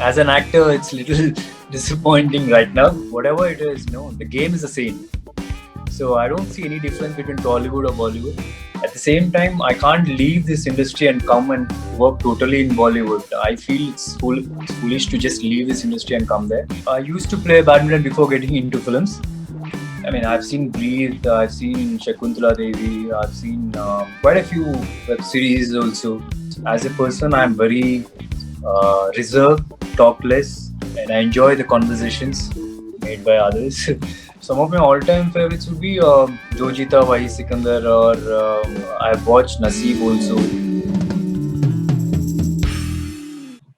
as an actor, it's little disappointing right now. Whatever it is, the game is the same. So I don't see any difference between Tollywood or Bollywood. At the same time, I can't leave this industry and come and work totally in Bollywood. I feel it's foolish to just leave this industry and come there. I used to play badminton before getting into films. I mean, I've seen Breathe, I've seen Shakuntala Devi, I've seen quite a few web series also. As a person, I'm very reserved, talk less, and I enjoy the conversations made by others. Some of my all-time favorites would be Jo Jeeta Wahi Sikandar, or I've watched Naseeb also.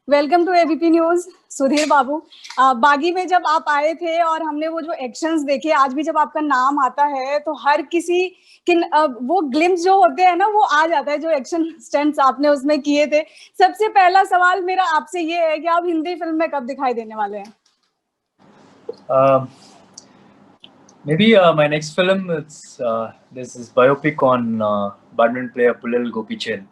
Welcome to ABP news. Sudhir Babu, Baaghi में जब आप आए थे और हमने वो जो actions देखे, आज भी जब आपका नाम आता है तो हर किसी कि वो ग्लिम्स जो होते हैं ना, वो आ जाता है, जो एक्शन स्टंट्स आपने उसमें किए थे। सबसे पहला सवाल मेरा आपसे ये है कि आप हिंदी फिल्म में कब दिखाई देने वाले हैं? Maybe my next film, this is biopic on badminton player Pulel Gopichand.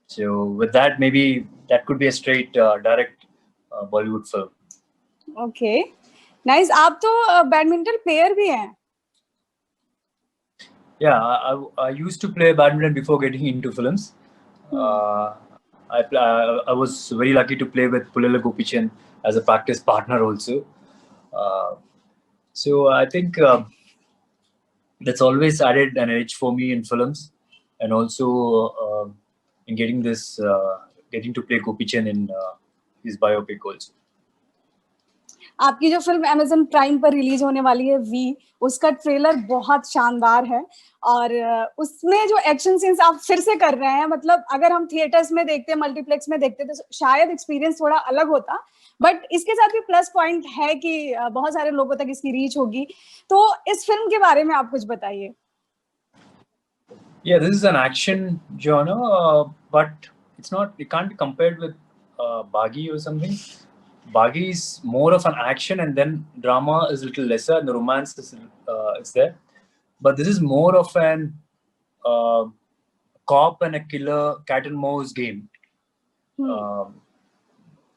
So with that, maybe that could be a straight direct Bollywood film. Okay, nice. आप तो बैडमिंटन प्लेयर भी हैं। Yeah, I used to play badminton before getting into films. I was very lucky to play with Pullela Gopichand as a practice partner also. So I think that's always added an edge for me in films, and also in getting to play Gopichand in his biopic also. आपकी जो film Amazon prime पर release होने वाली है we, उसका trailer बहुत शानदार है और उसमें जो एक्शन सीन्स आप फिर से कर रहे हैं, मतलब अगर हम थिएटर्स में देखते, मल्टीप्लेक्स में देखते तो शायद एक्सपीरियंस थोड़ा अलग होता, बट इसके साथ भी प्लस पॉइंट है कि बहुत सारे लोगों तक इसकी रीच होगी। तो इस फिल्म के बारे में आप कुछ बताइए। Yeah, this is an action genre, but it's not. It can't be compared with Baghi or something. Baghi is more of an action, and then drama is a little lesser, and the romance is there. But this is more of an cop and a killer cat and mouse game.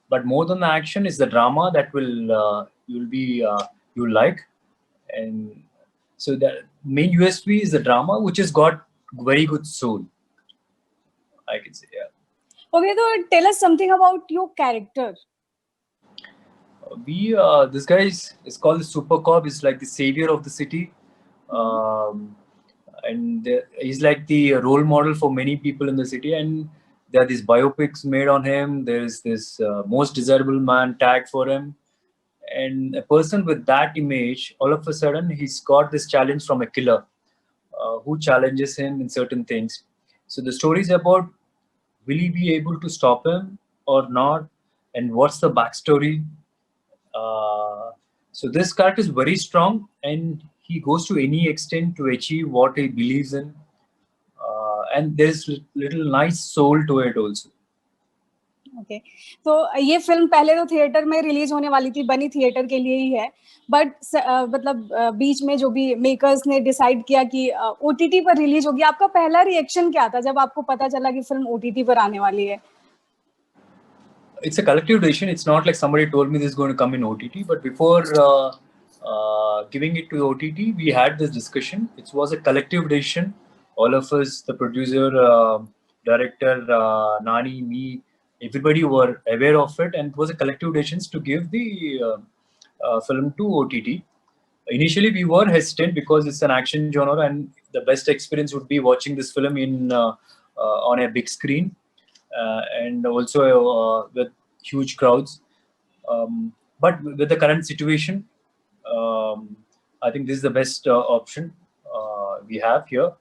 But more than the action is the drama that you'll like, and so the main USP is the drama, which has got very good soul, I can say. Yeah. Okay, so tell us something about your character. This guy is called the Super Cop. He's like the savior of the city, and he's like the role model for many people in the city. And there are these biopics made on him. There's this most desirable man tag for him, and a person with that image, all of a sudden, he's got this challenge from a killer who challenges him in certain things. So the story is about, will he be able to stop him or not, and what's the backstory? So this character is very strong, and he goes to any extent to achieve what he believes in, and there's little nice soul to it also. Okay, तो ये film पहले तो theatre में release होने वाली थी, बनी theatre के लिए ही है, बट मतलब बीच में जो भी मेकर्स ने डिसाइड किया कि ओटीटी पर रिलीज होगी, आपका पहला रिएक्शन क्या था जब आपको पता चला कि फिल्म ओटीटी पर आने वाली है? It's a collective decision. It's not like somebody told me this is going to come in OTT, but before giving it to OTT, we had this discussion. It was a collective decision. All of us, the producer, director, Nani, me, everybody were aware of it, and it was a collective decision to give the film to OTT. Initially, we were hesitant because it's an action genre, and the best experience would be watching this film in on a big screen, and also with huge crowds. But with the current situation, I think this is the best option we have here.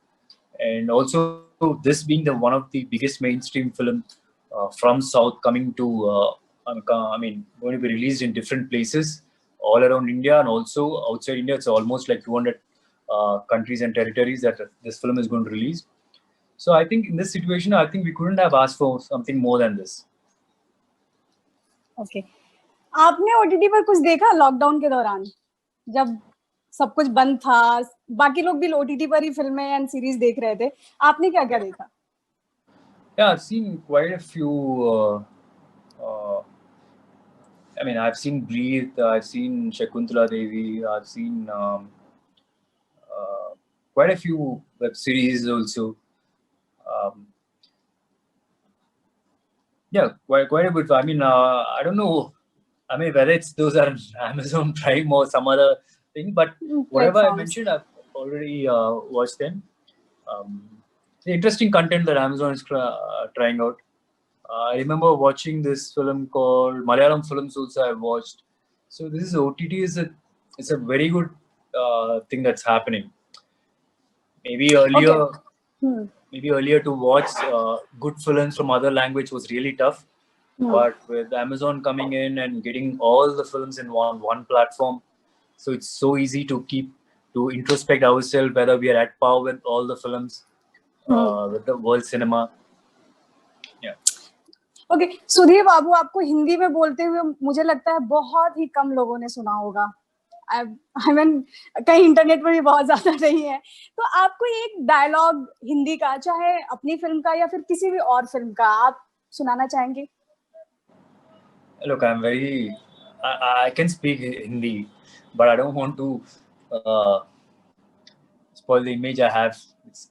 And also, this being one of the biggest mainstream film from South coming to, going to be released in different places all around India and also outside India. It's almost like 200 countries and territories that this film is going to release. So I think in this situation, I think we couldn't have asked for something more than this. Okay. आपने OTT पर कुछ देखा lockdown के दौरान, जब सब कुछ बंद था, बाकी लोग भी ओटीटी पर ही फिल्में एंड सीरीज देख रहे थे, आपने क्या क्या देखा? Yeah, I've seen quite a few I mean, I've seen Breathe, I've seen Shakuntala Devi, I've seen quite a few web series also. Um, yeah, quite a bit. I mean, I don't know. I mean, whether it's those are Amazon Prime or some other thing, but whatever I Platforms. mentioned, I've already watched them. Um, the interesting content that Amazon is trying out. I remember watching this film called Malayalam films also I watched. So this is OTT is a it's a very good thing that's happening. Maybe Okay. earlier Hmm. maybe earlier to watch good films from other language was really tough. Hmm. But with Amazon coming in and getting all the films in one platform, so it's so easy to introspect ourselves whether we are at par with all the films Hmm. with the world cinema. Yeah. Okay, Sudhir Babu आपको हिंदी में बोलते हुए मुझे लगता है बहुत ही कम लोगों ने सुना होगा। आई मीन कहीं इंटरनेट पर भी बहुत ज्यादा नहीं है, तो आपको एक डायलॉग हिंदी का, चाहे अपनी फिल्म का या फिर किसी भी और फिल्म का, आप सुनाना चाहेंगे? Look, I can speak Hindi, but I don't want to uh, spoil the image I have.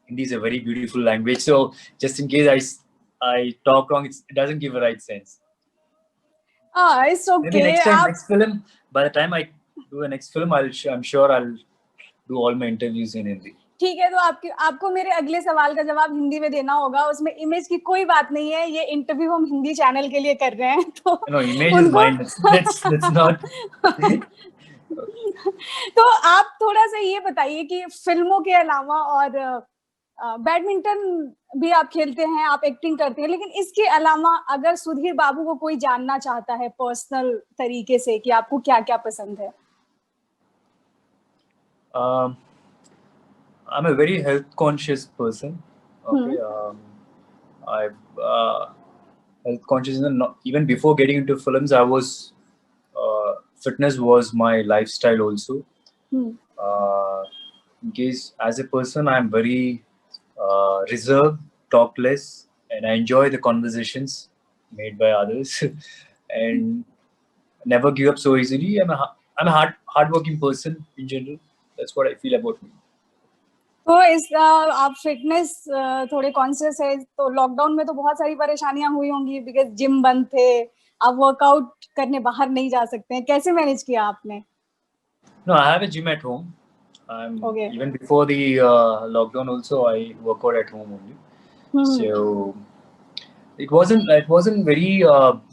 Hindi is a very beautiful language, so just in case I talk wrong, it doesn't give a right sense. It's Maybe okay. next time, आप next film. By the time I do a next film, I'm sure I'll do all my interviews in Hindi. ठीक है, तो आपको मेरे अगले सवाल का जवाब हिंदी में देना होगा। उसमें इमेज की कोई बात नहीं है, ये इंटरव्यू हम हिंदी चैनल के लिए कर रहे हैं, तो No, image is उनको mine. That's not. तो आप थोड़ा सा ये बताइए कि फिल्मों के अलावा और बैडमिंटन भी आप खेलते हैं, आप एक्टिंग करते हैं, लेकिन इसके अलावा अगर सुधीर बाबू को कोई जानना चाहता है पर्सनल तरीके से कि आपको क्या क्या पसंद है? I'm a very health conscious person. Okay. I health conscious. Even before getting into films, I was fitness was my lifestyle also. In case as a person, I'm very reserved, talk less, and I enjoy the conversations made by others, and never give up so easily. I'm a hardworking person in general. That's what I feel about me. तो इसका आप fitness थोड़े conscious है, तो lockdown में तो बहुत सारी परेशानियां हुई होंगी बिकॉज जिम बंद थे, आप वर्कआउट करने बाहर नहीं जा सकते हैं, कैसे मैनेज किया आपने? No, I have a gym at home. Okay. Even before the lockdown, also I work out at home only. So it wasn't very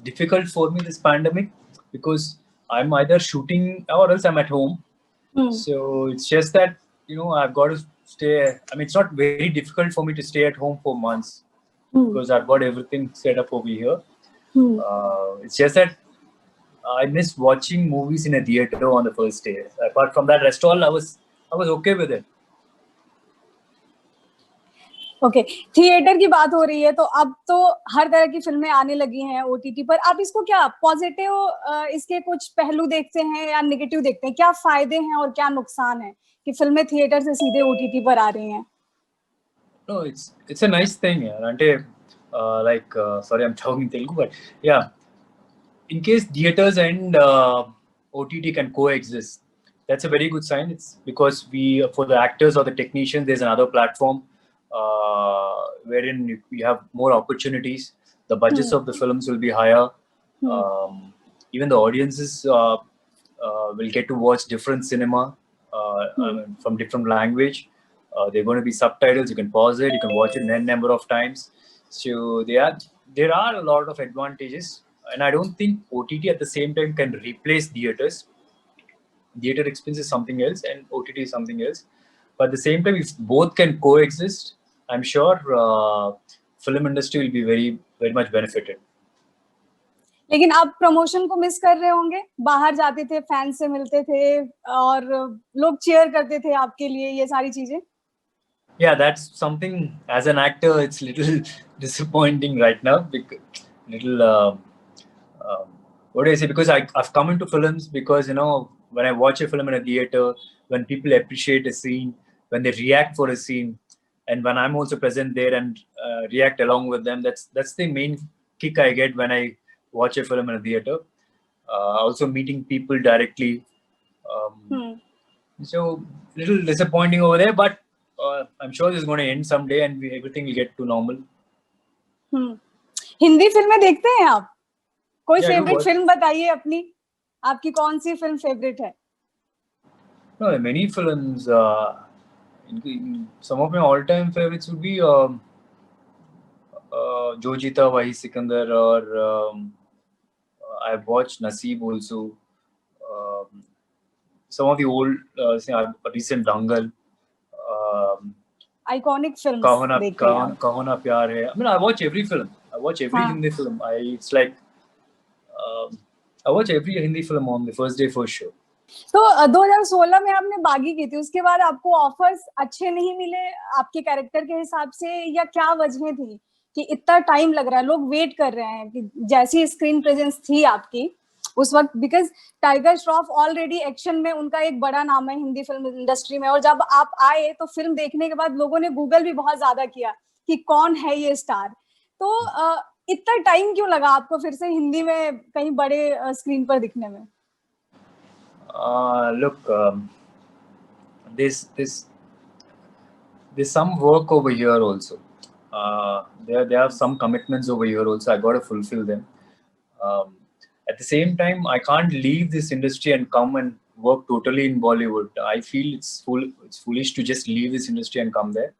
difficult for me this pandemic because I'm either shooting or else I'm at home. So it's just that I've got to stay. I mean, it's not very difficult for me to stay at home for months because I've got everything set up over here. It's just that I miss watching movies in a theater on the first day. Apart from that, restaurant, I was okay with it. Okay, theatre की बात हो रही है, तो अब तो हर तरह की फिल्में आने लगी हैं ओटीटी पर। आप इसको क्या पॉजिटिव, इसके कुछ पहलू देखते हैं या नेगेटिव देखते हैं? क्या फायदे हैं और क्या नुकसान है कि फिल्में थिएटर से सीधे ओटीटी पर आ रही हैं? No, it's a nice thing, yeah. Sorry, I'm talking Telugu, but yeah, in case theaters and OTT can coexist, that's a very good sign. It's because for the actors or the technicians, there's another platform wherein we have more opportunities. The budgets of the films will be higher. Even the audiences will get to watch different cinema from different language. They're going to be subtitles. You can pause it. You can watch it n number of times. So there are a lot of advantages, and I don't think OTT at the same time can replace theaters. Theater expense is something else, and OTT is something else. But at the same time, if both can coexist, I'm sure film industry will be very, very much benefited. लेकिन आप promotion को miss कर रहे होंगे, बाहर जाते थे, fans से मिलते थे और लोग चीयर करते थे आपके लिए, ये सारी चीजें? Yeah, that's something as an actor, it's little disappointing right now. What do I say? Because I've come into films because, when I watch a film in a theater, when people appreciate a scene, when they react for a scene, and when I'm also present there and react along with them, that's the main kick I get when I watch a film in a theater. Also meeting people directly. Hmm. So little disappointing over there, but I'm sure this is going to end someday and everything will get to normal. हम्म हिंदी फिल्में देखते हैं आप? कोई Yeah, I do favourite watch. Film बताइए अपनी, आपकी कौन सी film favourite है? No, there are many films. Some of my all-time favorites would be Jo Jeeta Wahi Sikandar, or I've watched Naseeb also. Um, some of the old, recent Dangal, um, iconic films देख रहे हैं आप? Kaho Na Pyar Hai. I mean, I watch every film. I watch every हाँ. Hindi film. It's like I watch every Hindi film on the first day for sure. तो 2016 में आपने बागी की थी, उसके बाद आपको ऑफर्स अच्छे नहीं मिले आपके कैरेक्टर के हिसाब से, या क्या वजह थी कि इतना टाइम लग रहा है, लोग वेट कर रहे हैं कि जैसी स्क्रीन प्रेजेंस थी आपकी उस वक्त? Because tiger Shroff already action में उनका एक बड़ा नाम है हिंदी फिल्म इंडस्ट्री में, और जब आप आए तो फिल्म देखने के बाद लोगों ने गूगल भी बहुत ज्यादा किया कि कौन है ये स्टार। तो इतना टाइम क्यों लगा आपको फिर से हिंदी में कहीं बड़े स्क्रीन पर दिखने में? Look, there's some work over here also. There are some commitments over here also. I got to fulfill them. At the same time, I can't leave this industry and come and work totally in Bollywood. I feel it's foolish to just leave this industry and come there.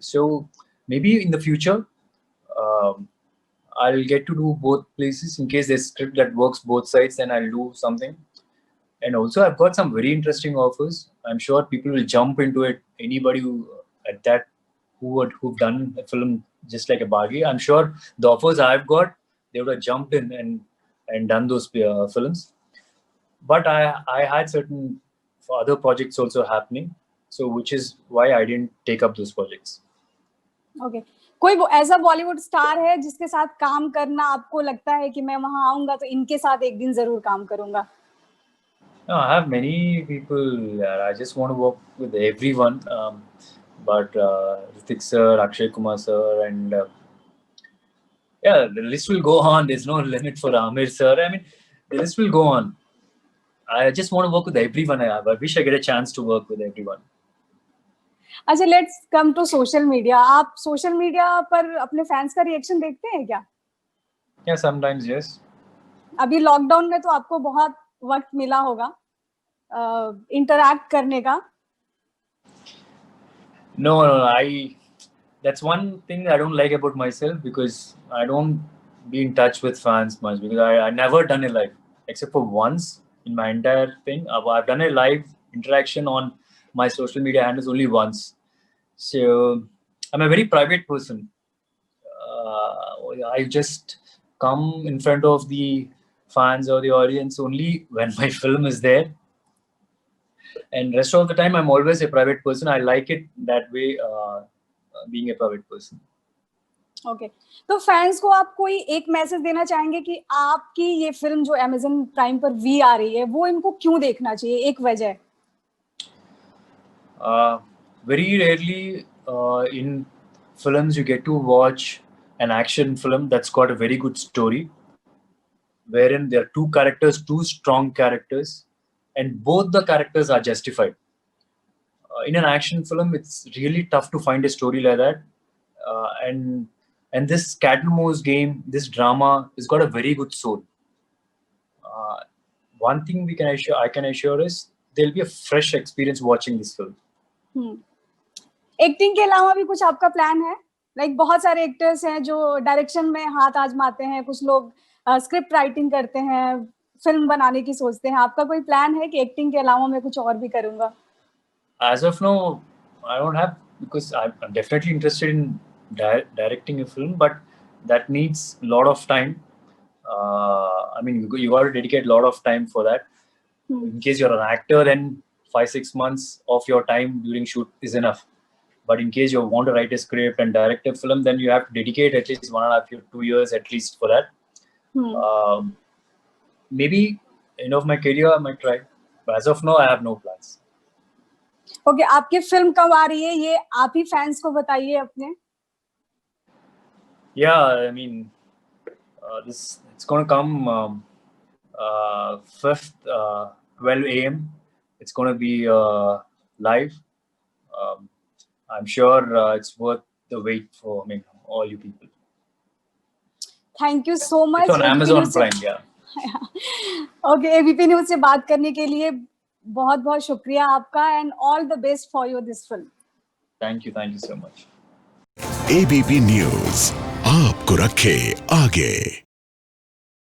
So maybe in the future, I'll get to do both places. In case there's a script that works both sides, then I'll do something. And also, I've got some very interesting offers. I'm sure people will jump into it. Anybody who've done a film just like a Bagi, I'm sure the offers I've got, they would have jumped in and done those films. But I had certain other projects also happening, so which is why I didn't take up those projects. Okay कोई ऐसा Bollywood star है जिसके साथ काम करना आपको लगता है कि मैं वहां आऊंगा तो इनके साथ एक दिन जरूर काम करूंगा? No, I have many people. I just want to work with everyone. But Hrithik sir, Akshay Kumar sir, and yeah, the list will go on. There's no limit for Amir sir. I mean, the list will go on. I just want to work with everyone. I wish I get a chance to work with everyone. अच्छा, let's come to social media. आप social media पर अपने fans का reaction देखते हैं क्या? Yeah, sometimes yes. अभी lockdown में तो आपको बहुत वक्त मिला होगा इंटरैक्ट करने का। No, that's one thing I don't like about myself, because I don't be in touch with fans much, because I never done a live except for once in my entire thing. I've done a live interaction on my social media handles only once. So I'm a very private person. I just come in front of the fans or the audience only when my film is there. And rest of the time, I'm always a private person. I like it that way, being a private person. Okay तो fans को आप कोई एक message देना चाहेंगे कि आपकी ये फिल्म जो Amazon प्राइम पर वी आ रही है वो इनको क्यों देखना चाहिए, एक वजह? Very rarely in films you get to watch an action film that's got a very good story, wherein there are two characters, two strong characters, and both the characters are justified. In an action film, it's really tough to find a story like that. And this cat and mouse game, this drama, has got a very good soul. One thing I can assure is there'll be a fresh experience watching this film. Acting के अलावा भी कुछ आपका plan है? Like बहुत सारे actors हैं जो डायरेक्शन में हाथ आजमाते हैं, कुछ लोग स्क्रिप्ट राइटिंग करते हैं, फिल्म बनाने की सोचते हैं। आपका कोई प्लान है कि एक्टिंग के अलावा मैं कुछ और भी करूंगा? As of now, I don't have, because I'm definitely interested in directing a film, but that needs a lot of time. I mean, you got to dedicate a lot of time for that. In case you're an actor, then 5-6 months of your time during shoot is enough. But in case you want to write a script and direct a film, then you have to dedicate at least 1.5 years, 2 years at least for that. Maybe end of my career I might try, but as of now I have no plans. Okay आपकी film कब आ रही है ये आप ही fans को बताइए अपने। Yeah, I mean, it's going to come 5th, 12 a.m. It's going to be live. I'm sure it's worth the wait for all you people. Thank you so much It's on Amazon Prime, yeah. Okay, ABP news से बात करने के लिए बहुत बहुत शुक्रिया आपका and all the best for your this film. Thank you so much. ABP news आपको रखे आगे.